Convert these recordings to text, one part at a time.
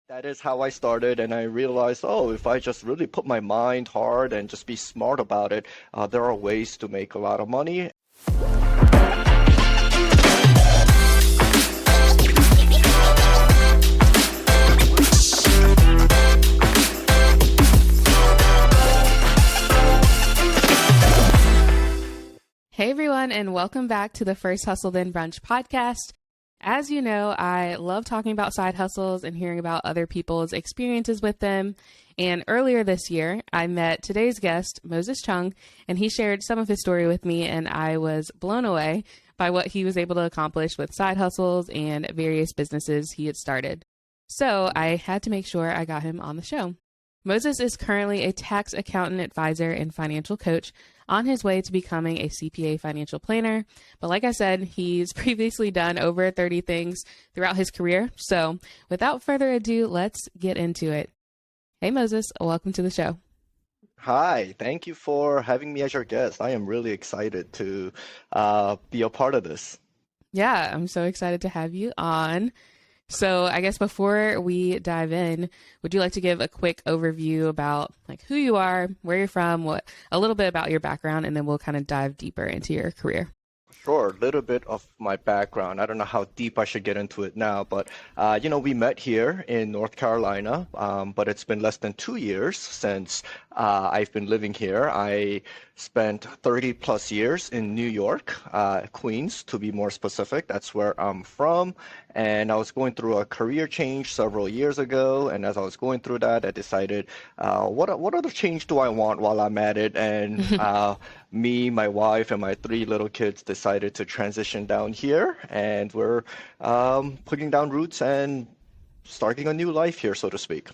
That is how I started, and I realized, oh, if I just really put my mind hard and just be smart about it, there are ways to make a lot of money. Hey everyone, and welcome back to the First Hustle Then Brunch podcast. As you know, I love talking about side hustles and hearing about other people's experiences with them. And earlier this year, I met today's guest, Moses Chung, and he shared some of his story with me, and I was blown away by what he was able to accomplish with side hustles and various businesses he had started. So I had to make sure I got him on the show. Moses is currently a tax accountant advisor and financial coach on his way to becoming a CPA financial planner. But like I said, he's previously done over 30 things throughout his career. So without further ado, let's get into it. Hey, Moses, welcome to the show. Hi, thank you for having me as your guest. I am really excited to be a part of this. Yeah, I'm so excited to have you on. So I guess before we dive in, would you like to give a quick overview about like who you are, where you're from, a little bit about your background, and then we'll kind of dive deeper into your career. Sure, a little bit of my background. I don't know how deep I should get into it now, but we met here in North Carolina, but it's been less than 2 years since I've been living here. I spent 30 plus years in New York, Queens, to be more specific. That's where I'm from. And I was going through a career change several years ago. And as I was going through that, I decided, what other change do I want while I'm at it? And me, my wife, and my three little kids decided to transition down here. And we're putting down roots and starting a new life here, so to speak.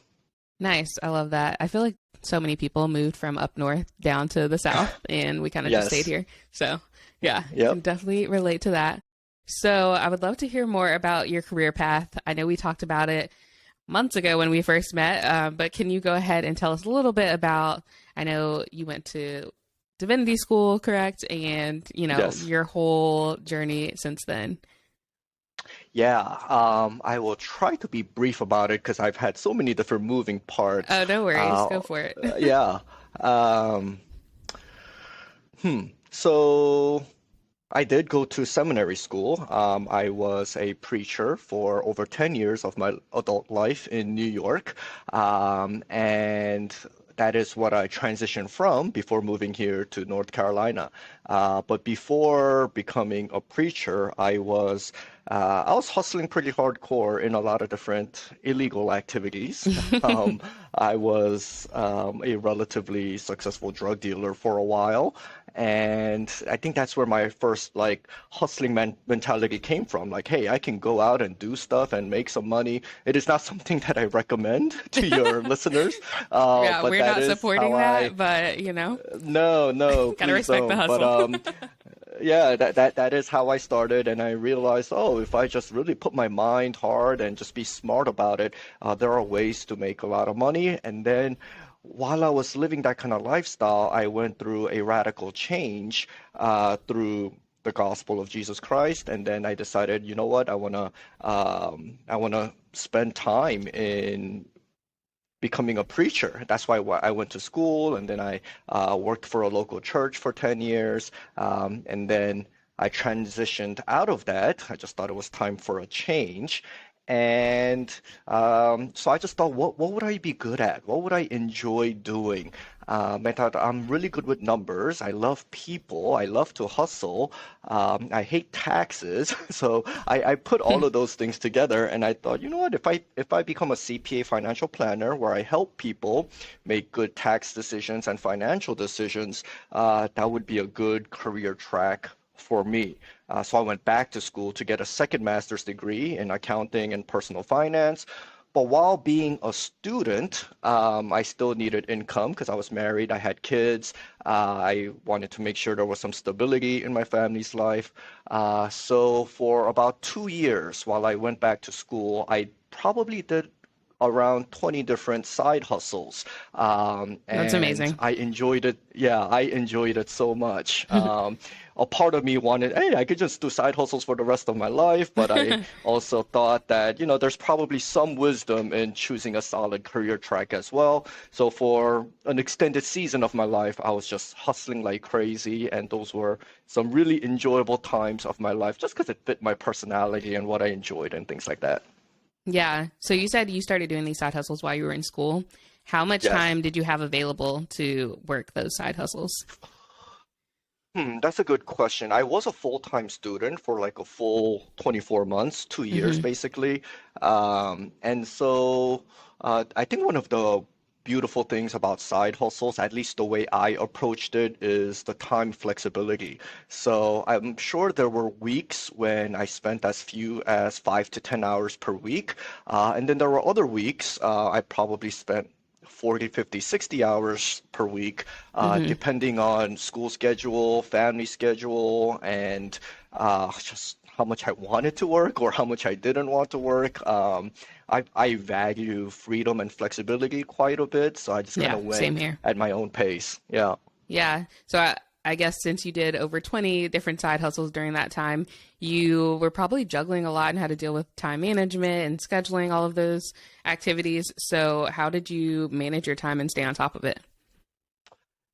Nice. I love that. I feel like so many people moved from up north down to the south, and we kind of just stayed here. So yeah, I can definitely relate to that. So I would love to hear more about your career path. I know we talked about it months ago when we first met, but can you go ahead and tell us a little bit about, I know you went to divinity school, correct? And, your whole journey since then. Yeah, I will try to be brief about it because I've had so many different moving parts. Oh, no worries. Go for it. Yeah. Um, So I did go to seminary school. I was a preacher for over 10 years of my adult life in New York. And that is what I transitioned from before moving here to North Carolina. But before becoming a preacher, I was hustling pretty hardcore in a lot of different illegal activities. I was a relatively successful drug dealer for a while, and I think that's where my first like hustling mentality came from. Like, hey, I can go out and do stuff and make some money. It is not something that I recommend to your listeners. Yeah, but we're that not is supporting how that, but no, gotta please respect the don't. But hustle. yeah, that is how I started, and I realized, oh, if I just really put my mind hard and just be smart about it, there are ways to make a lot of money. And then while I was living that kind of lifestyle, I went through a radical change through the gospel of Jesus Christ, and then I decided, you know what, I wanna spend time in becoming a preacher. That's why I went to school, and then I worked for a local church for 10 years. And then I transitioned out of that. I just thought it was time for a change. And so I just thought, what would I be good at? What would I enjoy doing? I thought I'm really good with numbers. I love people. I love to hustle. I hate taxes. So I put all of those things together, and I thought, you know what? If I become a CPA financial planner where I help people make good tax decisions and financial decisions, that would be a good career track for me. So I went back to school to get a second master's degree in accounting and personal finance. But while being a student, I still needed income because I was married, I had kids. I wanted to make sure there was some stability in my family's life. So for about 2 years while I went back to school, I probably did around 20 different side hustles. That's And amazing. I enjoyed it. Yeah, I enjoyed it so much. A part of me wanted, hey, I could just do side hustles for the rest of my life, but I also thought that, there's probably some wisdom in choosing a solid career track as well. So for an extended season of my life, I was just hustling like crazy, and those were some really enjoyable times of my life just because it fit my personality and what I enjoyed and things like that. Yeah. So you said you started doing these side hustles while you were in school. How much Yes. time did you have available to work those side hustles? That's a good question. I was a full-time student for like a full 24 months, 2 years Hmm. basically. And so I think one of the beautiful things about side hustles, at least the way I approached it, is the time flexibility. So I'm sure there were weeks when I spent as few as 5 to 10 hours per week. And then there were other weeks I probably spent 40, 50, 60 hours per week, Hmm. depending on school schedule, family schedule, and just how much I wanted to work or how much I didn't want to work. I value freedom and flexibility quite a bit, so I just kind Yeah, of same went here. at my own pace. Yeah. Yeah. So I guess since you did over 20 different side hustles during that time, you were probably juggling a lot and had to deal with time management and scheduling all of those activities. So how did you manage your time and stay on top of it?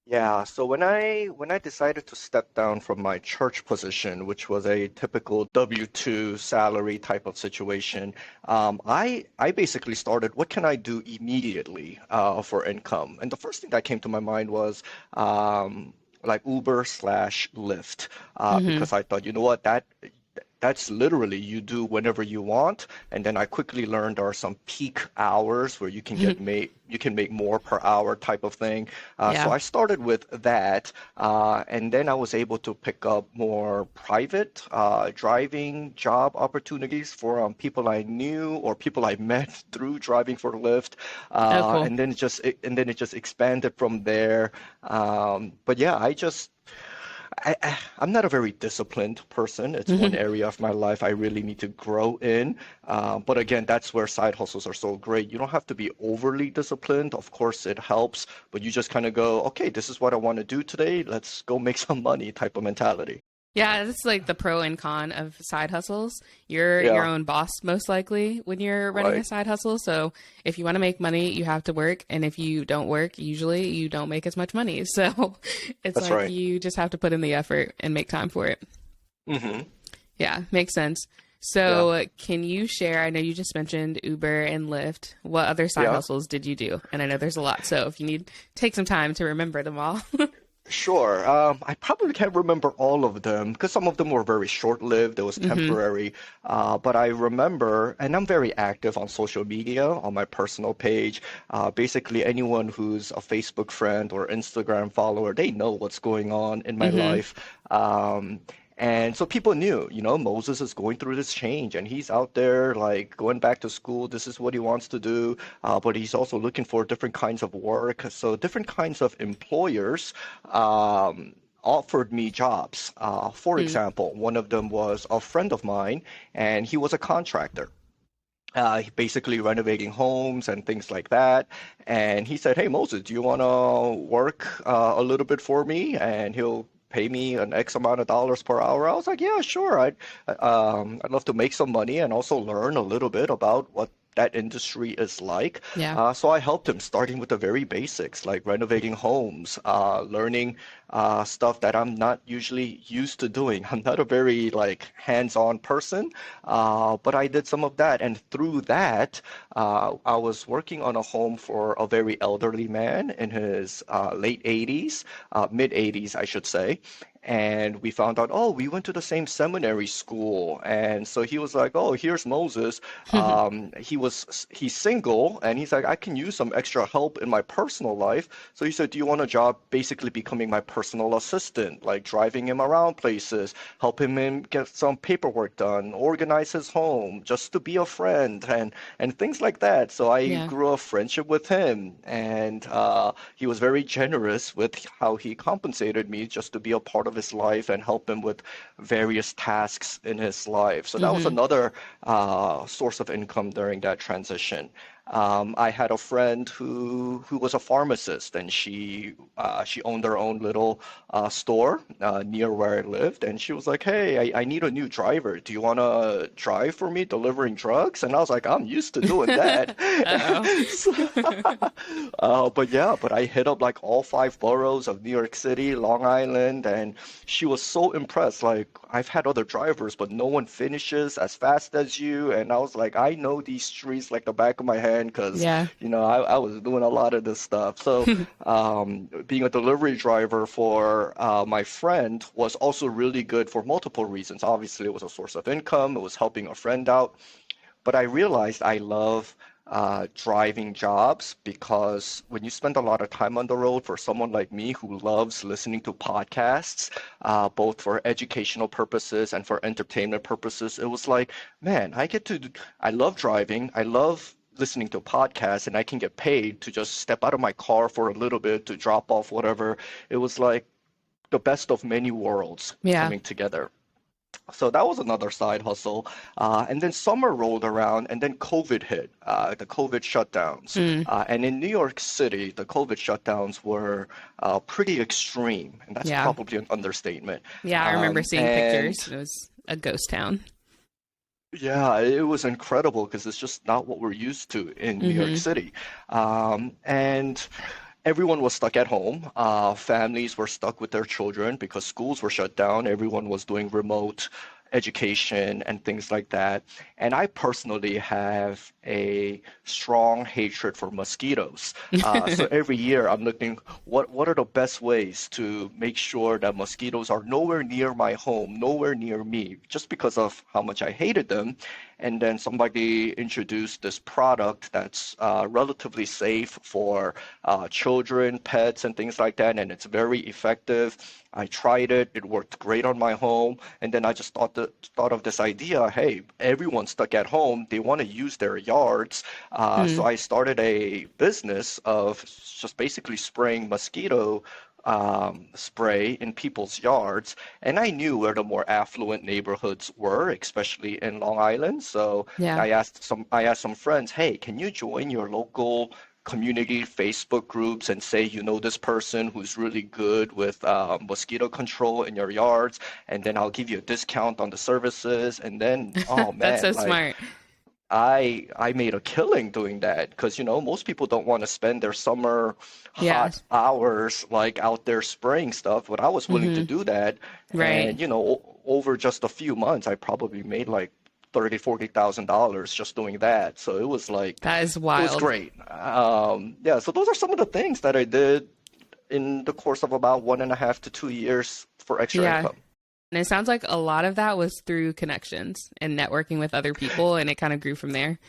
Yeah, so when I decided to step down from my church position, which was a typical W-2 salary type of situation, I basically started, what can I do immediately for income? And the first thing that came to my mind was like Uber slash Lyft, Hmm. because I thought, you know what, that's literally you do whenever you want. And then I quickly learned there are some peak hours where you can make more per hour type of thing. So Yeah. I started with that, and then I was able to pick up more private driving job opportunities for people I knew or people I met through driving for Lyft, Oh, cool. and then it just expanded from there. But yeah, I'm not a very disciplined person. It's one area of my life I really need to grow in. But again, that's where side hustles are so great. You don't have to be overly disciplined. Of course, it helps, but you just kind of go, okay, this is what I want to do today. Let's go make some money type of mentality. Yeah, this is like the pro and con of side hustles. You're your Yeah, own boss most likely when you're running a right. side hustle. So if you want to make money, you have to work. And if you don't work, usually you don't make as much money. So it's That's like right. you just have to put in the effort and make time for it. Hmm. Yeah, makes sense. Yeah. So can you share? I know you just mentioned Uber and Lyft. What other side Yeah. hustles did you do? And I know there's a lot. So if you need, take some time to remember them all. Sure. I probably can't remember all of them because some of them were very short-lived. It was Hmm. temporary. But I remember, and I'm very active on social media on my personal page. Basically, anyone who's a Facebook friend or Instagram follower, they know what's going on in my Hmm. life. Um, and so people knew, Moses is going through this change and he's out there like going back to school. This is what he wants to do. But he's also looking for different kinds of work. So different kinds of employers offered me jobs. For example, one of them was a friend of mine, and he was a contractor. Basically renovating homes and things like that. And he said, "Hey, Moses, do you want to work a little bit for me?" And he'll pay me an X amount of dollars per hour. I was like, "Yeah, sure. I'd love to make some money and also learn a little bit about what that industry is like." Yeah. So I helped him, starting with the very basics, like renovating homes, learning stuff that I'm not usually used to doing. I'm not a very like hands-on person, but I did some of that, and through that, I was working on a home for a very elderly man in his late 80s, mid 80s, I should say. And we found out, oh, we went to the same seminary school. And so he was like, oh, here's Moses. He's single, and he's like, I can use some extra help in my personal life. So he said, do you want a job basically becoming my personal assistant, like driving him around places, helping him get some paperwork done, organize his home, just to be a friend, and things like that. So I Yeah. grew a friendship with him, and he was very generous with how he compensated me just to be a part of his life and help him with various tasks in his life. So that was Hmm. another source of income during that transition. I had a friend who was a pharmacist, and she owned her own little store near where I lived, and she was like, "Hey, I need a new driver. Do you want to drive for me delivering drugs?" And I was like, "I'm used to doing that." Uh-oh. So, but I hit up like all five boroughs of New York City, Long Island, and she was so impressed. Like, I've had other drivers, but no one finishes as fast as you. And I was like, I know these streets like the back of my hand because, Yeah. I was doing a lot of this stuff. So, being a delivery driver for my friend was also really good for multiple reasons. Obviously, it was a source of income, it was helping a friend out. But I realized I love driving jobs because when you spend a lot of time on the road, for someone like me who loves listening to podcasts, both for educational purposes and for entertainment purposes, it was like, man, I love driving, I love listening to podcasts, and I can get paid to just step out of my car for a little bit to drop off whatever. It was like the best of many worlds Yeah. coming together. So that was another side hustle. And then summer rolled around, and then COVID hit, the COVID shutdowns. Mm. And in New York City, the COVID shutdowns were pretty extreme, and that's Yeah. probably an understatement. Yeah, I remember seeing And pictures. It was a ghost town. yeah, it was incredible because it's just not what we're used to in New York Mm-hmm. City. And everyone was stuck at home. Families were stuck with their children because schools were shut down. Everyone was doing remote education and things like that. And I personally have a strong hatred for mosquitoes. So every year I'm looking, what are the best ways to make sure that mosquitoes are nowhere near my home, nowhere near me, just because of how much I hated them. And then somebody introduced this product that's relatively safe for children, pets, and things like that, and it's very effective. I tried it; it worked great on my home. And then I just thought of this idea: hey, everyone's stuck at home; they want to use their yards. So Mm. I started a business of just basically spraying mosquito spray in people's yards, and I knew where the more affluent neighborhoods were, especially in Long Island. So Yeah. I asked some friends, hey, can you join your local community Facebook groups and say you know this person who's really good with mosquito control in your yards, and then I'll give you a discount on the services. And then, oh That's man, so like smart. I made a killing doing that because most people don't want to spend their summer Yeah. hot hours like out there spraying stuff, but I was willing to Mm-hmm. do that. Right. And over just a few months, I probably made like 30, $40,000 just doing that. So it was like That is it was wild. great. Yeah, so those are some of the things that I did in the course of about 1.5 to 2 years for extra Yeah. income. And it sounds like a lot of that was through connections and networking with other people, and it kind of grew from there.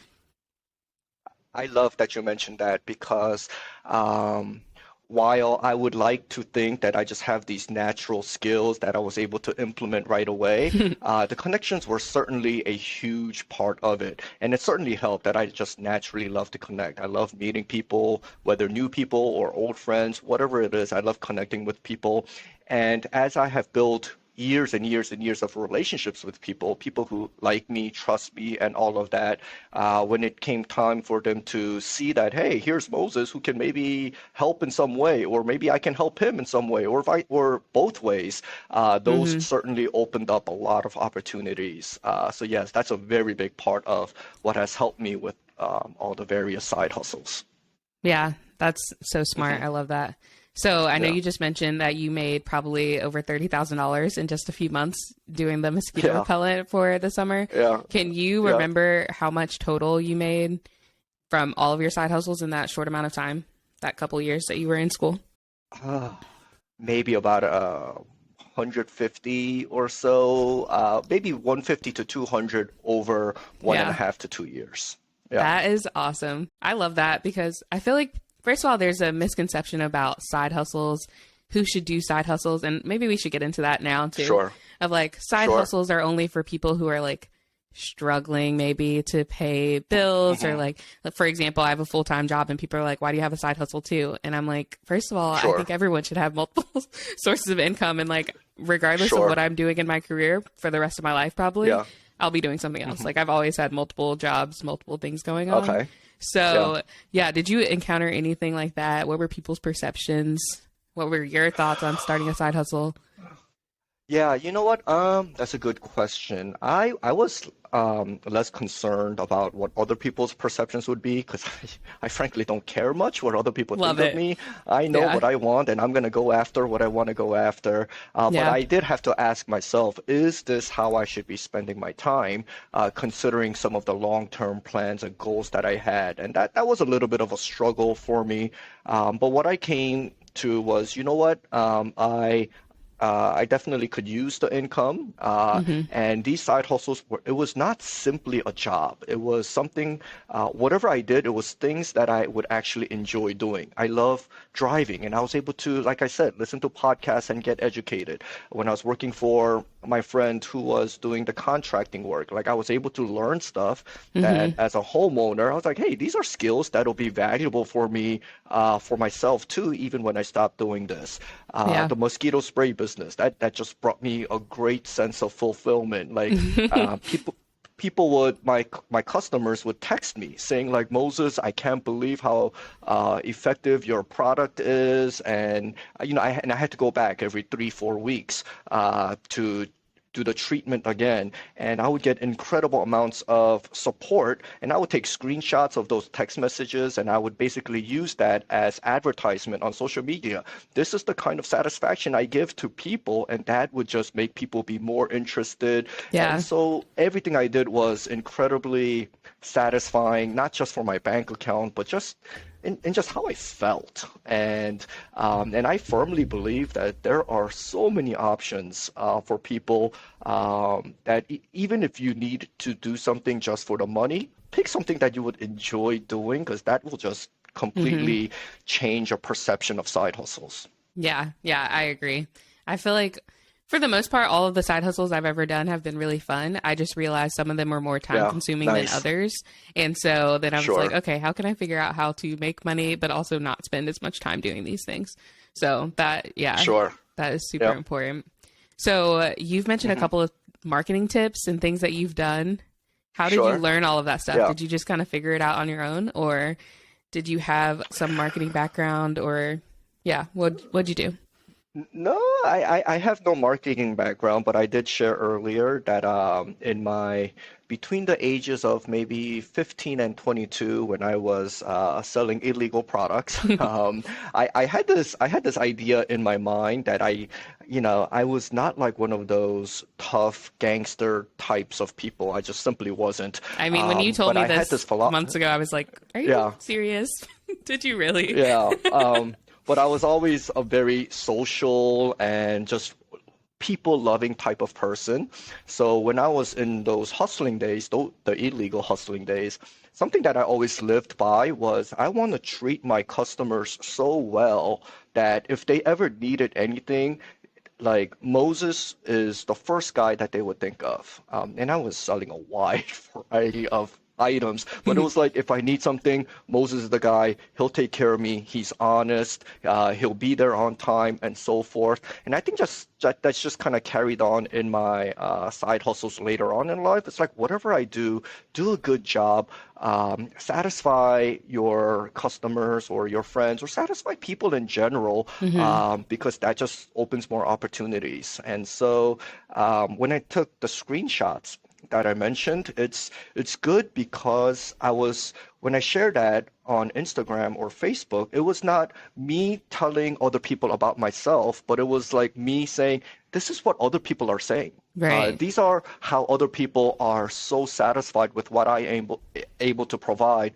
I love that you mentioned that because um, while I would like to think that I just have these natural skills that I was able to implement right away, the connections were certainly a huge part of it. And it certainly helped that I just naturally love to connect. I love meeting people, whether new people or old friends, whatever it is, I love connecting with people. And as I have built years and years and years of relationships with people, people who like me, trust me, and all of that. When it came time for them to see that, hey, here's Moses who can maybe help in some way, or maybe I can help him in some way, or both ways, those Mm-hmm. certainly opened up a lot of opportunities. So yes, that's a very big part of what has helped me with all the various side hustles. Yeah, that's so smart. Hmm. I love that. So I know Yeah, you just mentioned that you made probably over $30,000 in just a few months doing the mosquito yeah, repellent for the summer. yeah, Can you yeah. remember how much total you made from all of your side hustles in that short amount of time, that couple years that you were in school? Maybe about 150 or so, maybe 150 to 200 over one and a Yeah. half to 2 years. Yeah, That is awesome. I love that because I feel like, first of all, there's a misconception about side hustles, who should do side hustles. And maybe we should get into that now too. sure, Of like, side sure. hustles are only for people who are like struggling maybe to pay bills, or Hmm. like, for example, I have a full-time job and people are like, why do you have a side hustle too? And I'm like, first of all, I Sure, think everyone should have multiple sources of income. And like, regardless of what sure. I'm doing in my career for the rest of my life, probably Yeah. I'll be doing something else. Hmm. Like I've always had multiple jobs, multiple things going on. Okay. Yeah. So, yeah, did you encounter anything like that? What were people's perceptions? What were your thoughts on starting a side hustle? Yeah, you know what? That's a good question. I was less concerned about what other people's perceptions would be because I frankly don't care much what other people Love think of it. me. I know Yeah. what I want and I'm gonna go after what I want to go after. But Yeah. I did have to ask myself, is this how I should be spending my time, considering some of the long-term plans and goals that I had? And that was a little bit of a struggle for me. But what I came to was, you know what? I definitely could use the income. Hmm. And these side hustles were, it was not simply a job. It was something, whatever I did, it was things that I would actually enjoy doing. I love driving, and I was able to, like I said, listen to podcasts and get educated. When I was working for my friend who was doing the contracting work, like I was able to learn stuff that Hmm. as a homeowner, I was like, hey, these are skills that'll be valuable for me, for myself too, even when I stop doing this. Yeah. The mosquito spray business, that just brought me a great sense of fulfillment. Like people would my customers would text me saying like, Moses, I can't believe how effective your product is, and I had to go back every 3 4 weeks to do the treatment again, and I would get incredible amounts of support, and I would take screenshots of those text messages, and I would basically use that as advertisement on social media. This is the kind of satisfaction I give to people, and that would just make people be more interested. And Yeah. so everything I did was incredibly satisfying, not just for my bank account, but just in just how I felt. And I firmly believe that there are so many options for people, that even if you need to do something just for the money, pick something that you would enjoy doing because that will just Hmm. completely change your perception of side hustles. Yeah. Yeah. I agree. I feel like for the most part, all of the side hustles I've ever done have been really fun. I just realized some of them were more time Yeah, consuming than nice. others. And so then I was like, Sure. okay, how can I figure out how to make money, but also not spend as much time doing these things? So that, yeah, Sure. that is super Yeah. important. So you've mentioned a Hmm. couple of marketing tips and things that you've done. How did you Sure. learn all of that stuff? Yeah. Did you just kind of figure it out on your own, or did you have some marketing background, or yeah, what'd you do? No, I have no marketing background, but I did share earlier that in my between the ages of maybe 15 and 22, when I was selling illegal products, I had this idea in my mind that I was not like one of those tough gangster types of people. I just simply wasn't. I mean, when you told But me I had this this philo months ago, I was like, are you yeah. serious? Did you really? Yeah, but I was always a very social and just people-loving type of person. So when I was in those hustling days, the illegal hustling days, something that I always lived by was I want to treat my customers so well that if they ever needed anything, like Moses is the first guy that they would think of. And I was selling a wide variety of items, but it was like if I need something, Moses is the guy. He'll take care of me. He's honest. He'll be there on time, and so forth. And I think that's just kind of carried on in my side hustles later on in life. It's like whatever I do, do a good job. Satisfy your customers or your friends or satisfy people in general, Hmm. because that just opens more opportunities. And so when I took the screenshots that I mentioned, it's good because when I shared that on Instagram or Facebook, it was not me telling other people about myself, but it was like me saying, this is what other people are saying. Right. These are how other people are so satisfied with what I am able to provide.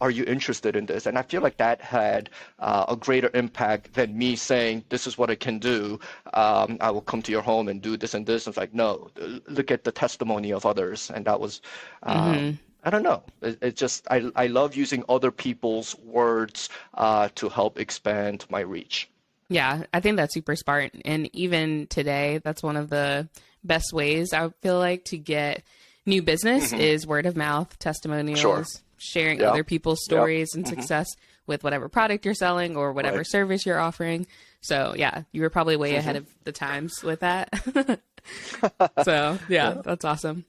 Are you interested in this? And I feel like that had a greater impact than me saying, this is what I can do. I will come to your home and do this and this. It's like, no, look at the testimony of others. And that was, Hmm. I don't know. It just, I love using other people's words to help expand my reach. Yeah, I think that's super smart. And even today, that's one of the best ways I feel like to get new business Hmm. is word of mouth, Sure. testimonials, sharing Yeah. other people's Yep. stories and Hmm. success with whatever product you're selling or whatever Right. service you're offering. So, yeah, you were probably way ahead Hmm. of the times with that. So, yeah, Yeah. that's awesome.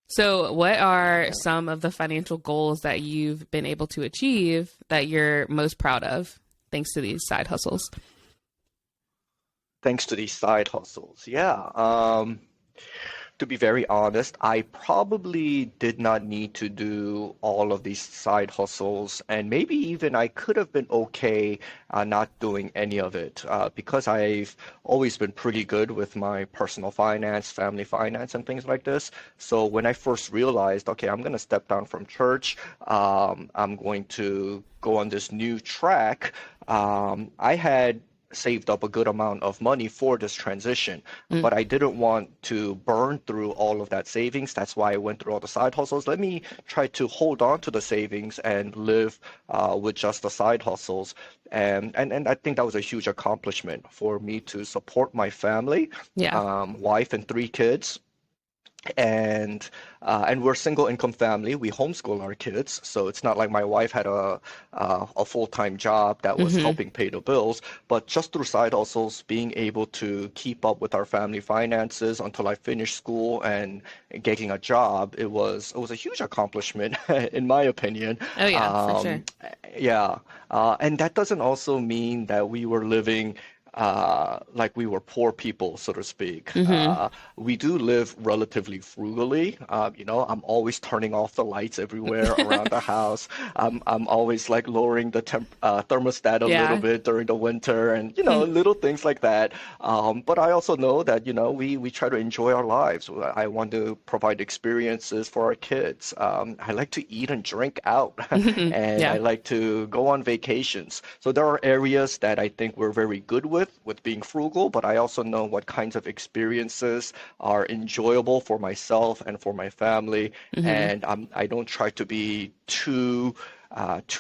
So, what are some of the financial goals that you've been able to achieve that you're most proud of thanks to these side hustles? Thanks to these side hustles. Yeah. To be very honest, I probably did not need to do all of these side hustles, and maybe even I could have been okay not doing any of it because I've always been pretty good with my personal finance, family finance, and things like this. So when I first realized, okay, I'm going to step down from church, I'm going to go on this new track, I had saved up a good amount of money for this transition, Mm, but I didn't want to burn through all of that savings. That's why I went through all the side hustles. Let me try to hold on to the savings and live with just the side hustles. And I think that was a huge accomplishment for me to support my family, yeah. wife and three kids, and we're single income family. We homeschool our kids, so it's not like my wife had a full-time job that was Hmm. helping pay the bills. But just through side hustles, being able to keep up with our family finances until I finished school and getting a job, it was a huge accomplishment in my opinion. Oh, yeah, for sure. Um, yeah, and that doesn't also mean that we were living like we were poor people, so to speak. Hmm. We do live relatively frugally. I'm always turning off the lights everywhere around the house. I'm always like lowering the thermostat a little Yeah. bit during the winter, and Hmm. little things like that. But I also know that we try to enjoy our lives. I want to provide experiences for our kids. I like to eat and drink out, and I Yeah. like to go on vacations. So there are areas that I think we're very good with being frugal, but I also know what kinds of experiences are enjoyable for myself and for my family. Hmm. And I don't try to be too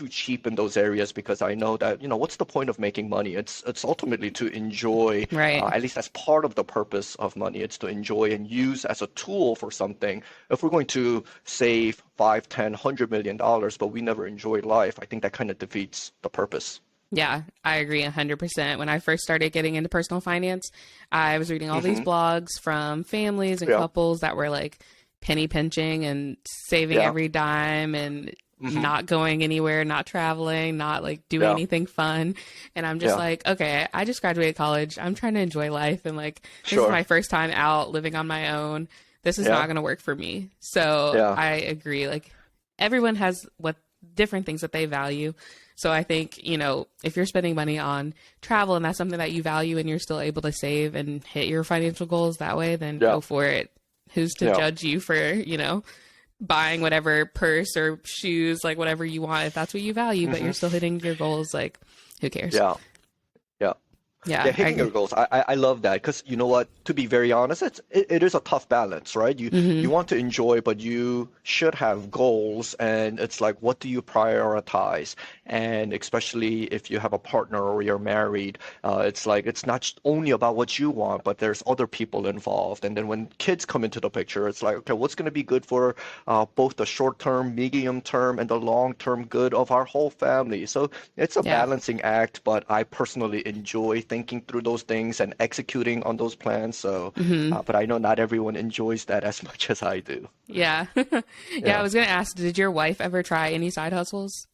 cheap in those areas because I know that, what's the point of making money? It's ultimately to enjoy, Right. at least that's part of the purpose of money. It's to enjoy and use as a tool for something. If we're going to save 5, 10, $100 million, but we never enjoy life, I think that kind of defeats the purpose. Yeah, I agree 100%. When I first started getting into personal finance, I was reading all these Hmm. blogs from families and Yeah, couples that were like penny pinching and saving yeah. every dime and Hmm. not going anywhere, not traveling, not like doing Yeah, anything fun. And I'm just yeah. like, okay, I just graduated college. I'm trying to enjoy life. And like, this is Sure. my first time out living on my own. This is not Yeah, going to work for me. So yeah. I agree. Like, everyone has what different things that they value. So I think, if you're spending money on travel and that's something that you value and you're still able to save and hit your financial goals that way, then Yeah, go for it. Who's to yeah. judge you for, buying whatever purse or shoes, like whatever you want, if that's what you value, but Hmm. you're still hitting your goals, like who cares? Yeah, yeah. Yeah, Yeah, I hitting your agree. goals. I love that because you know what? To be very honest, it is a tough balance, right? You Hmm. want to enjoy, but you should have goals, and it's like, what do you prioritize? And especially if you have a partner or you're married, it's like it's not only about what you want, but there's other people involved. And then when kids come into the picture, it's like, okay, what's going to be good for both the short term, medium term, and the long term good of our whole family? So it's a Yeah. balancing act, but I personally enjoy thinking through those things and executing on those plans. So, Hmm. but I know not everyone enjoys that as much as I do. Yeah. Yeah, I Yeah. was gonna ask, did your wife ever try any side hustles?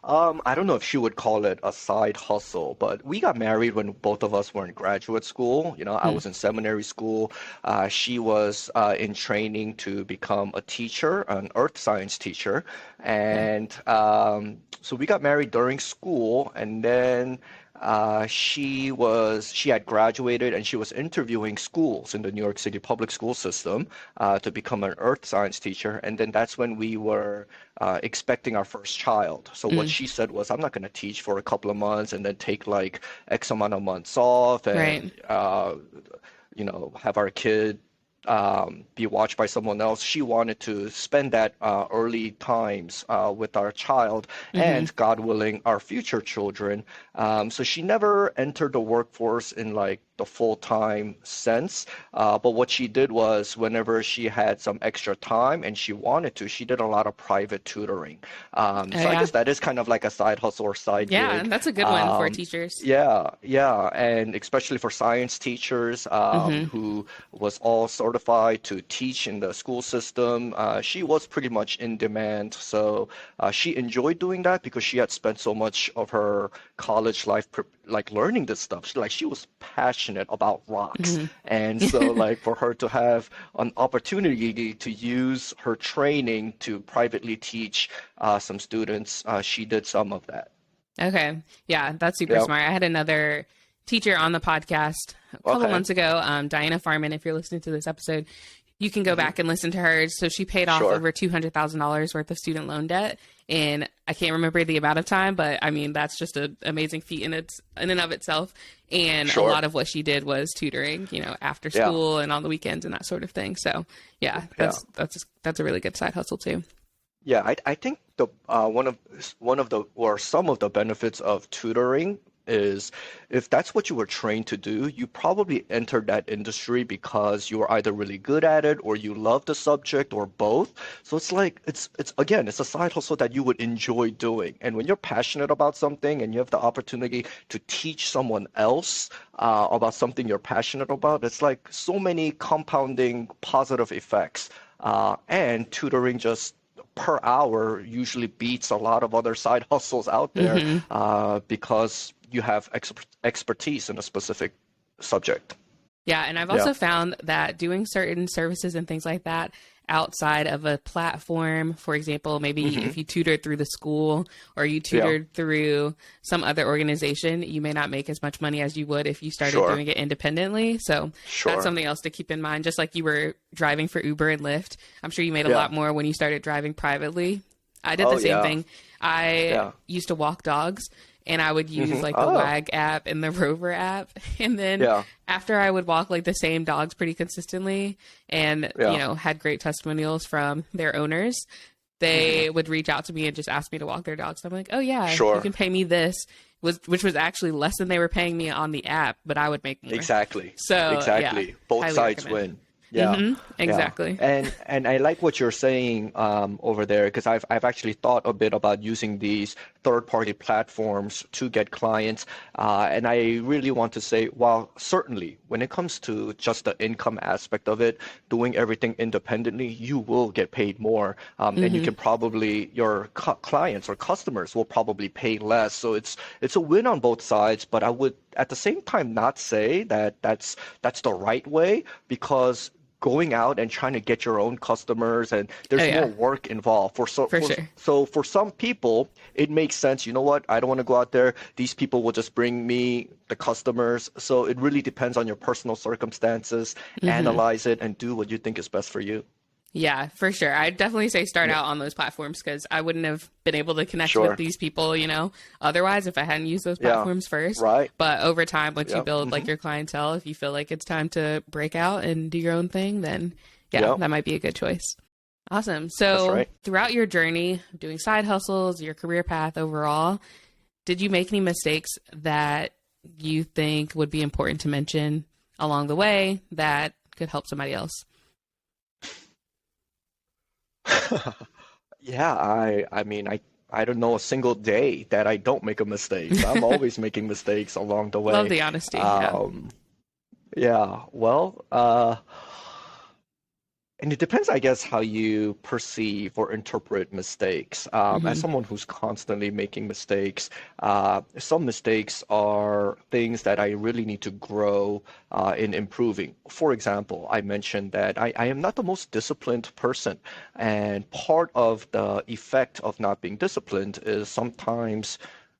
I don't know if she would call it a side hustle, but we got married when both of us were in graduate school. I Hmm. was in seminary school. She was in training to become a teacher, an earth science teacher. Yeah. And so we got married during school, and then she had graduated and she was interviewing schools in the New York City public school system to become an earth science teacher. And then that's when we were expecting our first child. So what Mm. she said was, I'm not going to teach for a couple of months and then take like X amount of months off and Right. have our kid be watched by someone else. She wanted to spend that early times with our child Hmm. and, God willing, our future children. So she never entered the workforce in like the full-time sense. But what she did was whenever she had some extra time and she wanted to, she did a lot of private tutoring. Oh, So I yeah. guess that is kind of like a side hustle or side Yeah, gig. that's a good one for Um, teachers. yeah, yeah, and especially for science teachers Hmm. who was all certified to teach in the school system, she was pretty much in demand. So she enjoyed doing that because she had spent so much of her college life like learning this stuff. She was passionate about rocks, Hmm. and so like for her to have an opportunity to use her training to privately teach some students, she did some of that. Okay. Yeah, that's super Yeah. smart. I had another teacher on the podcast a couple Okay. months ago, Diana Farman. If you're listening to this episode, you can go Hmm. back and listen to her. So she paid off Sure. over $200,000 worth of student loan debt in, I can't remember the amount of time, but I mean that's just an amazing feat in and of itself. And a Sure. lot of what she did was tutoring, after Yeah. school and on the weekends and that sort of thing. So yeah, Yeah. that's a really good side hustle too. Yeah. I think the one of the or some of the benefits of tutoring is if that's what you were trained to do, you probably entered that industry because you were either really good at it or you love the subject or both. So it's like it's again, it's a side hustle that you would enjoy doing. And when you're passionate about something and you have the opportunity to teach someone else about something you're passionate about, it's like so many compounding positive effects. And tutoring just per hour usually beats a lot of other side hustles out there Hmm. because you have expertise in a specific subject. Yeah, and I've Yeah. also found that doing certain services and things like that outside of a platform, for example, maybe Hmm. if you tutored through the school or you Yeah. tutored through some other organization, you may not make as much money as you would if you started Sure. doing it independently. So that's Sure. something else to keep in mind. Just like you were driving for Uber and Lyft, I'm sure you made a Yeah. lot more when you started driving privately. I did Oh the same yeah. thing. I Yeah. used to walk dogs and I would use like the Oh. WAG app and the Rover app. And then Yeah. after I would walk like the same dogs pretty consistently and, Yeah. had great testimonials from their owners, Hmm. they would reach out to me and just ask me to walk their dogs. So I'm like, oh yeah, you Sure. can pay me this, which was actually less than they were paying me on the app, but I would make more. Exactly. So yeah, Exactly. Both highly sides recommend. win. Yeah. Yeah. Exactly. And I like what you're saying over there because I've actually thought a bit about using these third-party platforms to get clients. And I really want to say, while certainly when it comes to just the income aspect of it, doing everything independently, you will get paid more. And you Hmm. can probably, your clients or customers will probably pay less. So it's a win on both sides, but I would at the same time not say that that's the right way because going out and trying to get your own customers and Oh there's more yeah, work involved for sure. so for some people it makes sense. You know what, I don't want to go out there, these people will just bring me the customers. So it really depends on your personal circumstances. Hmm. Analyze it and do what you think is best for you. Yeah, for sure. I'd definitely say start Yeah. out on those platforms because I wouldn't have been able to connect with Sure. these people, otherwise if I hadn't used those Yeah. platforms first. Right. But over time, once you Yeah. build like Hmm. your clientele, if you feel like it's time to break out and do your own thing, then yeah, Yeah. that might be a good choice. Awesome. That's So right. throughout your journey doing side hustles, your career path overall, did you make any mistakes that you think would be important to mention along the way that could help somebody else? Yeah, I mean, I don't know a single day that I don't make a mistake. I'm always making mistakes along the Love way. the honesty. Yeah. Um, yeah, well, and it depends, I guess, how you perceive or interpret mistakes. As Hmm. someone who's constantly making mistakes, some mistakes are things that I really need to grow in improving. For example, I mentioned that I am not the most disciplined person, and part of the effect of not being disciplined is sometimes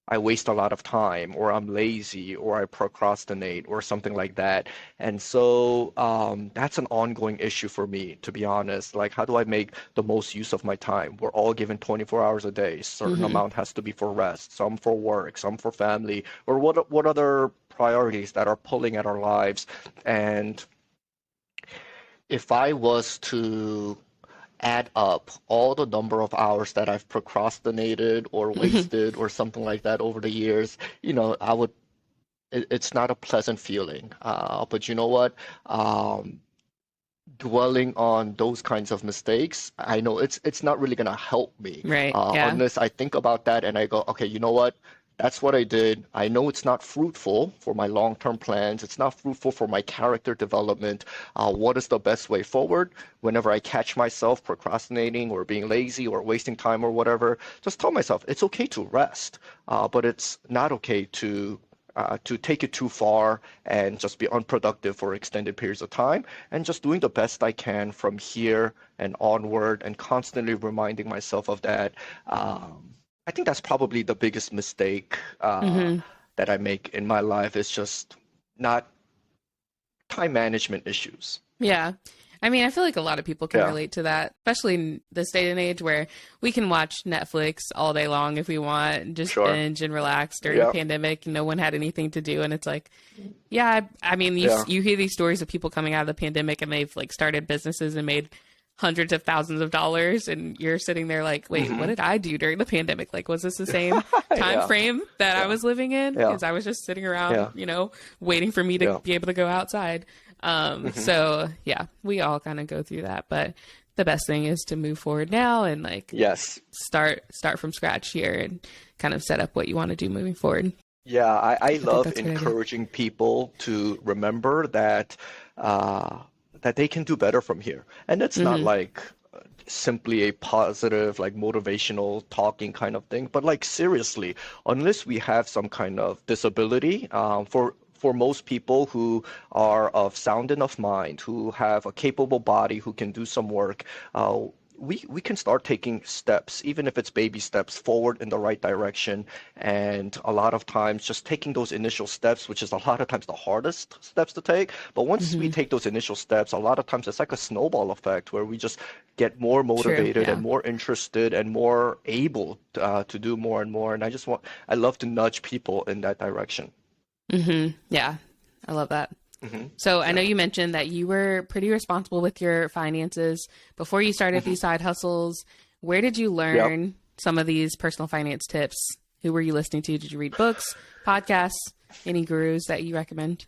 I waste a lot of time, or I'm lazy, or I procrastinate, or something like that. And so that's an ongoing issue for me, to be honest. Like, how do I make the most use of my time? We're all given 24 hours a day. Certain Hmm. amount has to be for rest, some for work, some for family, or what other priorities that are pulling at our lives. And if I was to add up all the number of hours that I've procrastinated or Hmm. wasted or something like that over the years, I would it's not a pleasant feeling. But you know what? Um, Dwelling on those kinds of mistakes, I know it's not really gonna help me Right. Yeah. unless I think about that and I go, okay, you know what? That's what I did. I know it's not fruitful for my long-term plans. It's not fruitful for my character development. What is the best way forward? Whenever I catch myself procrastinating or being lazy or wasting time or whatever, just tell myself it's okay to rest, but it's not okay to take it too far and just be unproductive for extended periods of time, and just doing the best I can from here and onward, and constantly reminding myself of that. I think that's probably the biggest mistake Hmm. that I make in my life is just not time management issues. Yeah. I mean, I feel like a lot of people can Yeah, relate to that, especially in this day and age where we can watch Netflix all day long if we want, and just sure. binge and relax during a Yeah, pandemic. No one had anything to do, and it's like, yeah, I mean, yeah. you hear these stories of people coming out of the pandemic and they've like started businesses and made hundreds of thousands of dollars, and you're sitting there like, wait, what Hmm. did I do during the pandemic? Like, was this the same time Yeah, frame that I yeah, was living in? yeah, Because I was just sitting around, yeah, waiting for me to yeah. be able to go outside. Hmm. So yeah, we all kind of go through that, but the best thing is to move forward now and like Yes. start from scratch here and kind of set up what you want to do moving forward. Yeah, I I think love that's a good idea. encouraging people to remember uh, that they can do better from here. And it's not Hmm. like simply a positive, like motivational talking kind of thing, but like seriously, unless we have some kind of disability, for most people who are of sound enough mind, who have a capable body, who can do some work, we can start taking steps, even if it's baby steps, forward in the right direction. And a lot of times, just taking those initial steps, which is a lot of times the hardest steps to take. But once we Hmm. take those initial steps, a lot of times it's like a snowball effect where we just get more True. motivated and Yeah. more interested and more able to do more and more. And I love to nudge people in that direction. Yeah. I love that. Hmm. So I know Yeah. you mentioned that you were pretty responsible with your finances before you started Hmm. these side hustles. Where did you Yep. learn some of these personal finance tips? Who were you listening to? Did you read books, podcasts, any gurus that you recommend?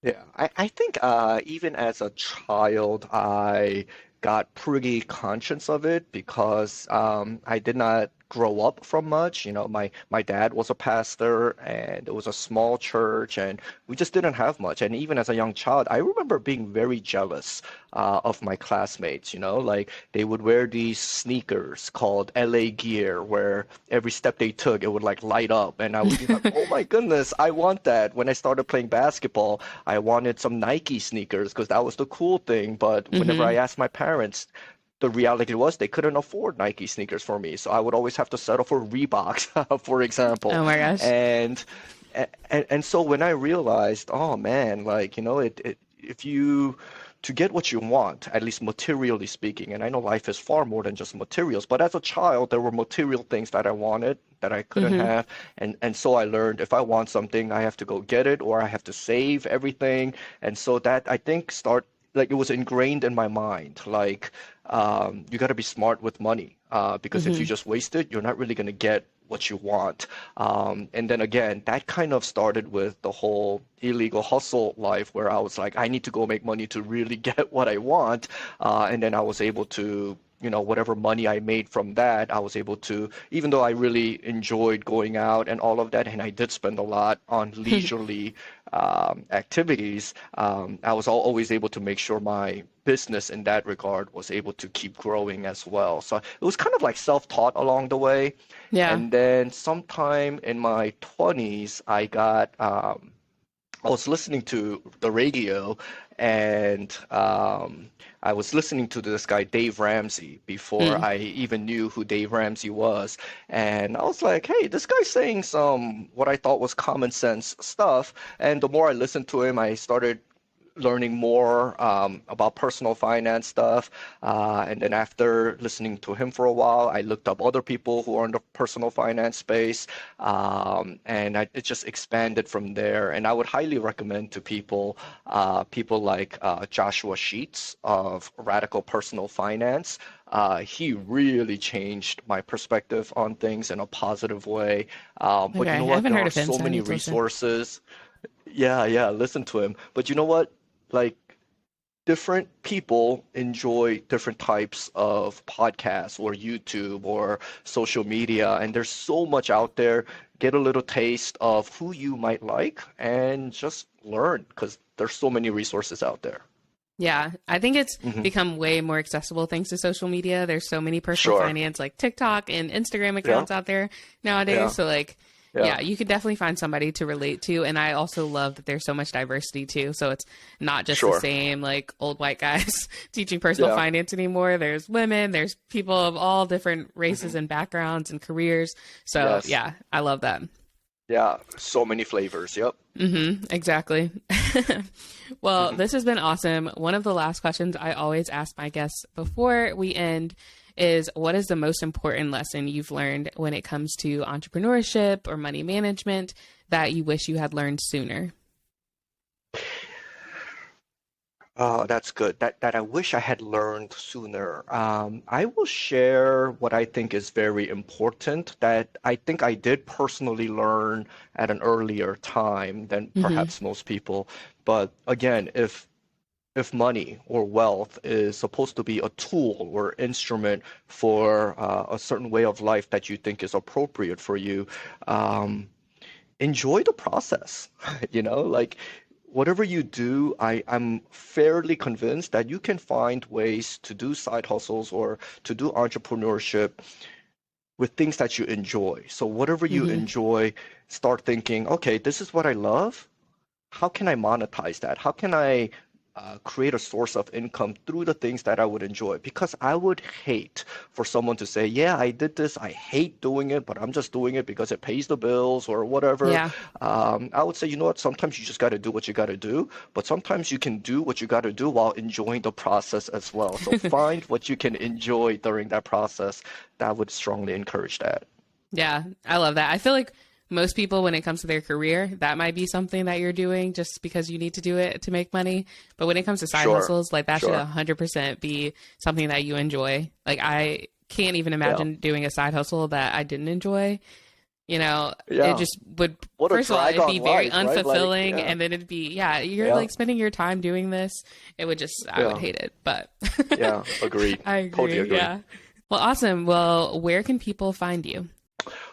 Yeah, I think even as a child, I got pretty conscious of it because I did not grow up from much. You know, my dad was a pastor, and it was a small church, and we just didn't have much. And even as a young child, I remember being very jealous of my classmates. You know, like they would wear these sneakers called LA Gear, where every step they took, it would like light up, and I would be like, "Oh my goodness, I want that." When I started playing basketball, I wanted some Nike sneakers because that was the cool thing. But whenever I Hmm. asked my parents, the reality was they couldn't afford Nike sneakers for me. So I would always have to settle for Reeboks, for example. Oh my gosh. And, and so when I realized, oh man, like, you know, if you, to get what you want, at least materially speaking, and I know life is far more than just materials, but as a child, there were material things that I wanted that I couldn't Hmm. have. And so I learned if I want something, I have to go get it or I have to save everything. And so that I think like it was ingrained in my mind. Like you got to be smart with money because if you Hmm. just waste it, you're not really going to get what you want. And then again, that kind of started with the whole illegal hustle life where I was like, I need to go make money to really get what I want. And then I was able to, you know, whatever money I made from that, I was able to, even though I really enjoyed going out and all of that, and I did spend a lot on leisurely activities, I was always able to make sure my business in that regard was able to keep growing as well. So it was kind of like self-taught along the way. Yeah. And then sometime in my 20s, I was listening to the radio, and I was listening to this guy, Dave Ramsey, before Mm. I even knew who Dave Ramsey was. And I was like, hey, this guy's saying some what I thought was common sense stuff. And the more I listened to him, I started learning more about personal finance stuff. And then after listening to him for a while, I looked up other people who are in the personal finance space. It just expanded from there. And I would highly recommend to people like Joshua Sheets of Radical Personal Finance. He really changed my perspective on things in a positive way. But Okay, you I know what? haven't There heard are of him, so so I many need to listen. resources. Yeah, yeah, listen to him. But you know what? Like, different people enjoy different types of podcasts or YouTube or social media, and there's so much out there. Get a little taste of who you might like and just learn because there's so many resources out there. Yeah, I think it's Hmm. become way more accessible thanks to social media. There's so many personal Sure. finance like TikTok and Instagram Yeah, accounts out there nowadays. yeah, So like, yeah. yeah, you could definitely find somebody to relate to. And I also love that there's so much diversity too. So it's not just the Sure. same like old white guys teaching personal Yeah, finance anymore. There's women, there's people of all different races hmm, and backgrounds and careers. So yes. yeah, I love that. Yeah, so many flavors. Yep. Exactly. Well, Hmm. this has been awesome. One of the last questions I always ask my guests before we end is what is the most important lesson you've learned when it comes to entrepreneurship or money management that you wish you had learned sooner? Oh, that's good. That I wish I had learned sooner. I will share what I think is very important that I think I did personally learn at an earlier time than Hmm. perhaps most people. But again, if money or wealth is supposed to be a tool or instrument for a certain way of life that you think is appropriate for you, um, enjoy the process. Like whatever you do, I'm fairly convinced that you can find ways to do side hustles or to do entrepreneurship with things that you enjoy. So whatever you Hmm. enjoy, start thinking, okay, this is what I love. How can I monetize that? How can I create a source of income through the things that I would enjoy? Because I would hate for someone to say, yeah, I did this. I hate doing it, but I'm just doing it because it pays the bills or whatever. Yeah. I would say, you know what? Sometimes you just got to do what you got to do, but sometimes you can do what you got to do while enjoying the process as well. So find what you can enjoy during that process. That would strongly encourage that. Yeah, I love that. I feel like most people, when it comes to their career, that might be something that you're doing just because you need to do it to make money. But when it comes to side Sure, hustles, like that should sure. 100% be something that you enjoy. Like I can't even Yeah, imagine doing a side hustle that I didn't enjoy. It yeah. just would, What a first of all, drag it'd be on very life, right? Like, unfulfilling. yeah, And then it'd be, yeah, you're yeah, like spending your time doing this. It would just, I would yeah. hate it. But Yeah, agreed. I Totally agree. agree. Yeah. Well, awesome. Well, where can people find you?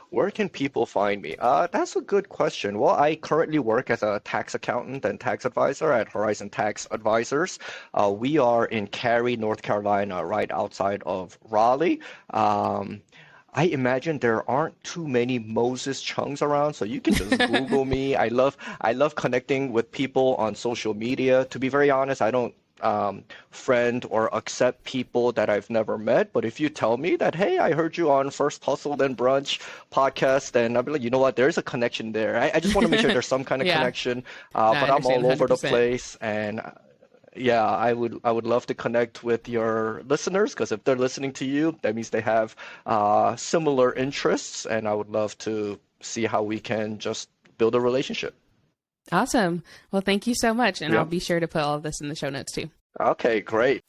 Where can people find me? That's a good question. Well, I currently work as a tax accountant and tax advisor at Horizon Tax Advisors. We are in Cary, North Carolina, right outside of Raleigh. I imagine there aren't too many Moses Chungs around, so you can just Google me. I love connecting with people on social media. To be very honest, I don't friend or accept people that I've never met. But if you tell me that, hey, I heard you on First Hustle Then Brunch podcast, then I'll be like, you know what? There's a connection there. I just want to make sure there's some kind of Yeah. connection. No, I But I'm understand all over the 100%. place, and yeah, I would love to connect with your listeners because if they're listening to you, that means they have similar interests, and I would love to see how we can just build a relationship. Awesome. Well, thank you so much. And I'll Yeah. be sure to put all of this in the show notes too. Okay, great.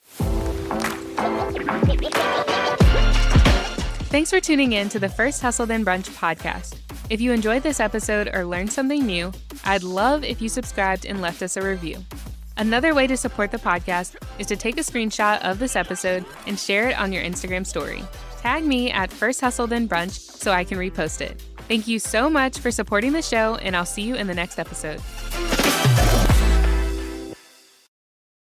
Thanks for tuning in to the First Hustle Then Brunch podcast. If you enjoyed this episode or learned something new, I'd love if you subscribed and left us a review. Another way to support the podcast is to take a screenshot of this episode and share it on your Instagram story. Tag me at First Hustle Then Brunch so I can repost it. Thank you so much for supporting the show, and I'll see you in the next episode.